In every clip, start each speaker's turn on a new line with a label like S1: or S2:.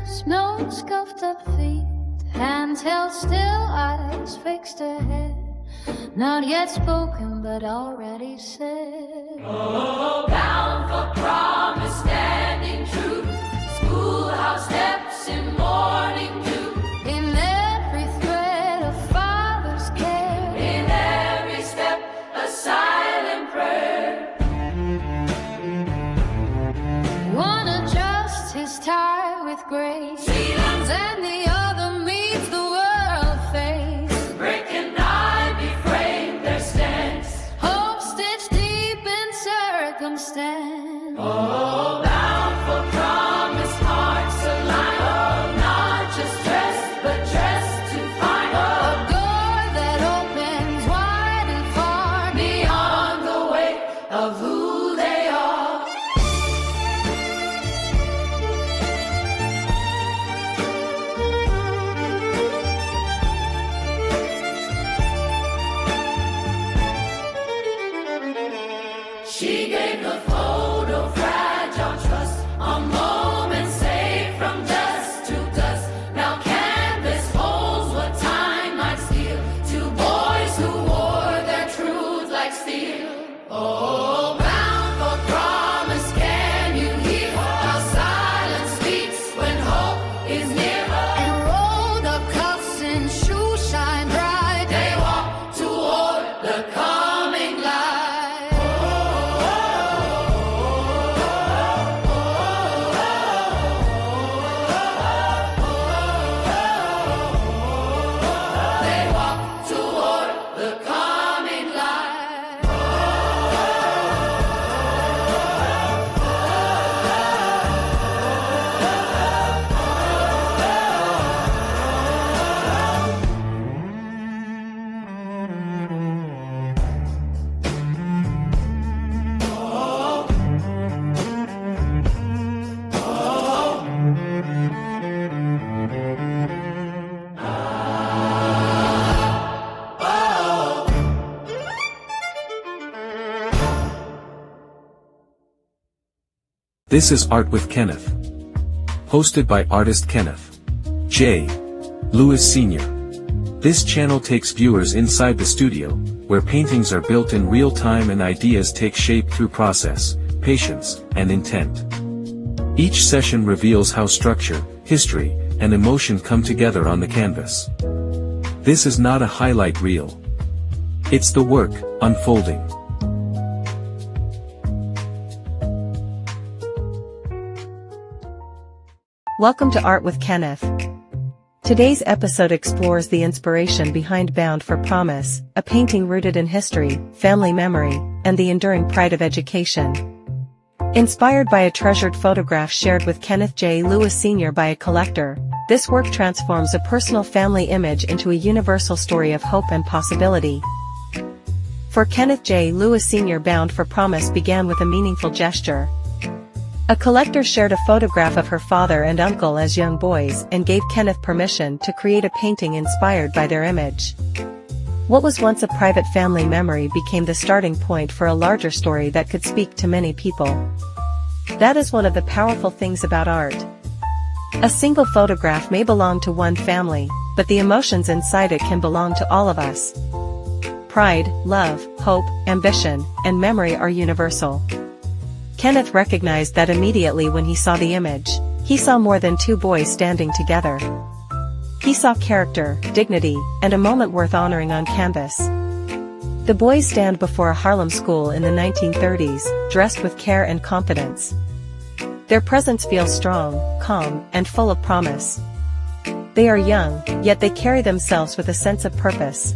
S1: Snow scuffed up feet, hands held still, eyes fixed ahead. Not yet spoken, but already said.
S2: Oh, bound for promise, standing true. Schoolhouse steps in morning dew.
S1: In every thread a father's care.
S2: In every step a silent prayer.
S1: One adjusts his tie with grace, and the other meets the world face.
S2: Brick and ivy frame their stance.
S1: Hope stitched deep in circumstance.
S2: Oh, bound for promise, hearts aligned. Oh, not just dressed, but dressed to find.
S1: A door that opens wide and far
S2: Beyond the weight of who they are. She gave the photo fragile trust, a moment saved from dust to dust. Now canvas holds what time might steal. Two boys who wore their truth like steel. Oh, bound for promise, can you hear how silence speaks when hope is near?
S1: and rolled up cuffs and shoes shine bright.
S2: They walk toward the coming light. They walk toward the coming light.
S3: This is Art with Kenneth. Hosted by artist Kenneth J. Lewis Sr. This channel takes viewers inside the studio, where paintings are built in real time and ideas take shape through process, patience, and intent. Each session reveals how structure, history, and emotion come together on the canvas. This is not a highlight reel. It's the work, unfolding.
S4: Welcome to Art with Kenneth. Today's episode explores the inspiration behind Bound for Promise, a painting rooted in history, family memory, and the enduring pride of education. Inspired by a treasured photograph shared with Kenneth J. Lewis Sr. by a collector, this work transforms a personal family image into a universal story of hope and possibility. For Kenneth J. Lewis Sr., Bound for Promise began with a meaningful gesture. A collector shared a photograph of her father and uncle as young boys and gave Kenneth permission to create a painting inspired by their image. What was once a private family memory became the starting point for a larger story that could speak to many people. That is one of the powerful things about art. A single photograph may belong to one family, but the emotions inside it can belong to all of us. Pride, love, hope, ambition, and memory are universal. Kenneth recognized that immediately when he saw the image. He saw more than two boys standing together. He saw character, dignity, and a moment worth honoring on canvas. The boys stand before a Harlem school in the 1930s, dressed with care and confidence. Their presence feels strong, calm, and full of promise. They are young, yet they carry themselves with a sense of purpose.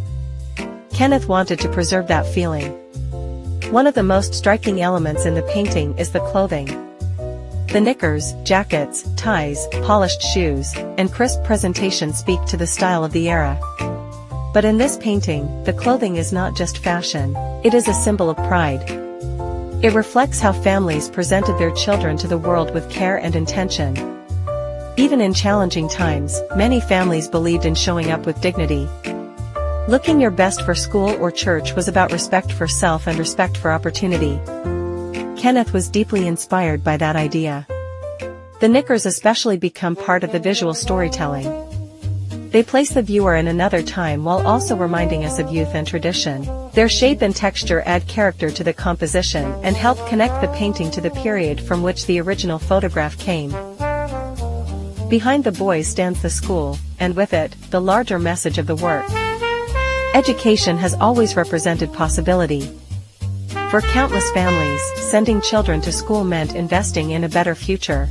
S4: Kenneth wanted to preserve that feeling. One of the most striking elements in the painting is the clothing. The knickers, jackets, ties, polished shoes, and crisp presentation speak to the style of the era. But in this painting, the clothing is not just fashion, it is a symbol of pride. It reflects how families presented their children to the world with care and intention. Even in challenging times, many families believed in showing up with dignity. Looking your best for school or church was about respect for self and respect for opportunity. Kenneth was deeply inspired by that idea. The knickers especially become part of the visual storytelling. They place the viewer in another time while also reminding us of youth and tradition. Their shape and texture add character to the composition and help connect the painting to the period from which the original photograph came. Behind the boys stands the school, and with it, the larger message of the work. Education has always represented possibility. For countless families, sending children to school meant investing in a better future.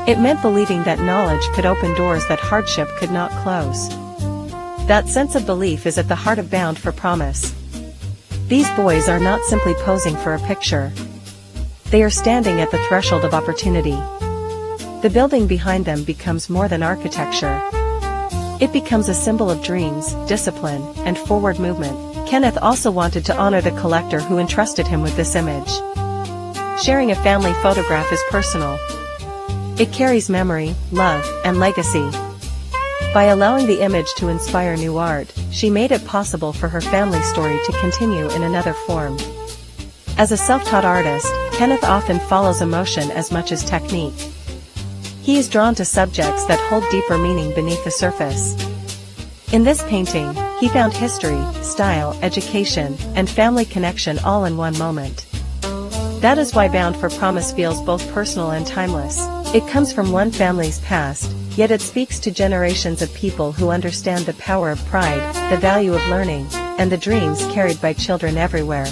S4: It meant believing that knowledge could open doors that hardship could not close. That sense of belief is at the heart of Bound for Promise. These boys are not simply posing for a picture. They are standing at the threshold of opportunity. The building behind them becomes more than architecture. It becomes a symbol of dreams, discipline, and forward movement. Kenneth also wanted to honor the collector who entrusted him with this image. Sharing a family photograph is personal. It carries memory, love, and legacy. By allowing the image to inspire new art, she made it possible for her family story to continue in another form. As a self-taught artist, Kenneth often follows emotion as much as technique. He is drawn to subjects that hold deeper meaning beneath the surface. In this painting, he found history, style, education, and family connection all in one moment. That is why Bound for Promise feels both personal and timeless. It comes from one family's past, yet it speaks to generations of people who understand the power of pride, the value of learning, and the dreams carried by children everywhere.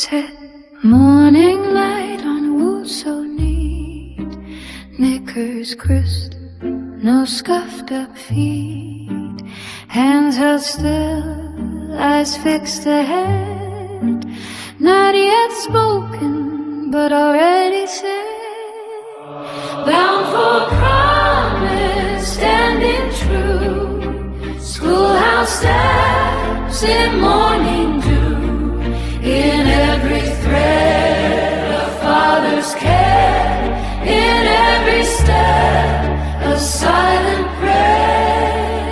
S1: set, morning light on a wood so neat, knickers crisp, no scuffed up feet, hands held still, eyes fixed ahead, not yet spoken, but already said, bound for promise, standing true, schoolhouse steps in morning dew, in every thread a father's care, in every step a silent prayer.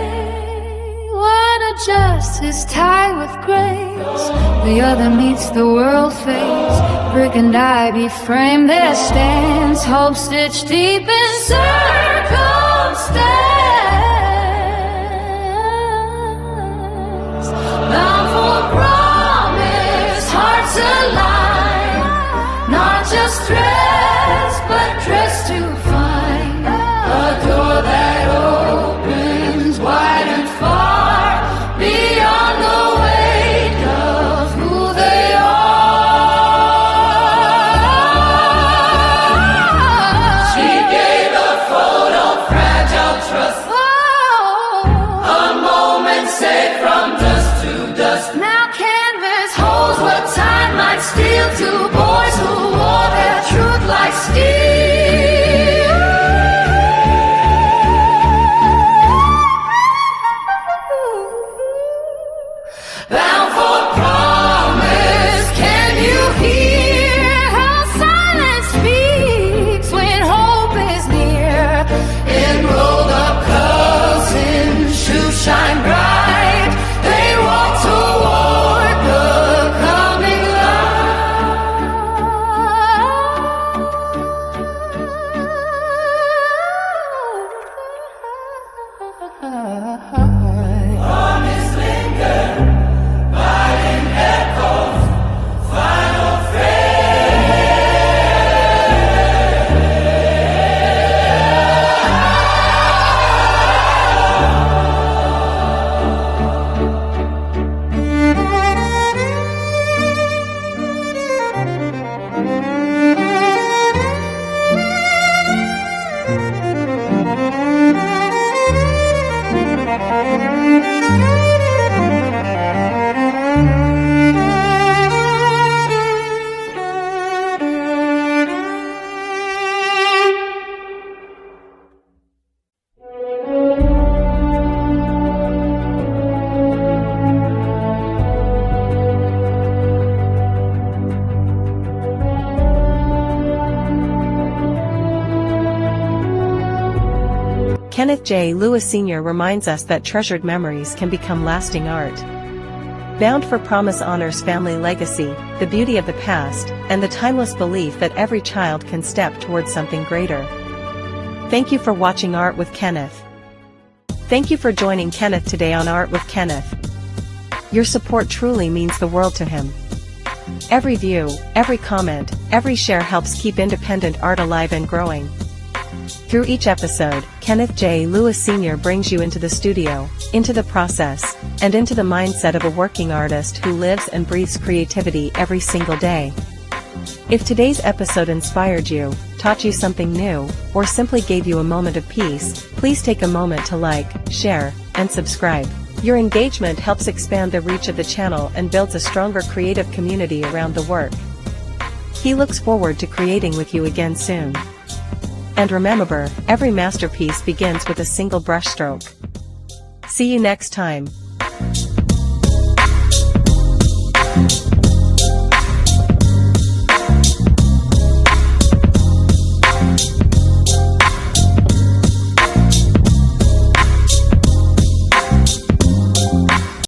S1: One adjusts his tie with grace, the other meets the world face, brick and ivy frame their stance, hope stitched deep in circumstance, bound for promise, hearts aligned, not just dressed, but dressed to find a door that opens wide and far, beyond the weight of who they are. She gave a photo fragile trust, a moment saved from dust to dust. Now canvas holds what time might steal to boys who wore their truth like steel. Bound for promise, can you hear how silence speaks when hope is near? Enrolled up cousins, shoes shine bright, they walk toward the coming light. Promise linger, biding echoes, final
S4: Kenneth J. Lewis Sr. reminds us that treasured memories can become lasting art. Bound for Promise honors family legacy, the beauty of the past, and the timeless belief that every child can step towards something greater. Thank you for watching Art with Kenneth. Thank you for joining Kenneth today on Art with Kenneth. Your support truly means the world to him. Every view, every comment, every share helps keep independent art alive and growing. Through each episode, Kenneth J. Lewis Sr. brings you into the studio, into the process, and into the mindset of a working artist who lives and breathes creativity every single day. If today's episode inspired you, taught you something new, or simply gave you a moment of peace, please take a moment to like, share, and subscribe. Your engagement helps expand the reach of the channel and builds a stronger creative community around the work. He looks forward to creating with you again soon. And remember, every masterpiece begins with a single brushstroke. See you next time.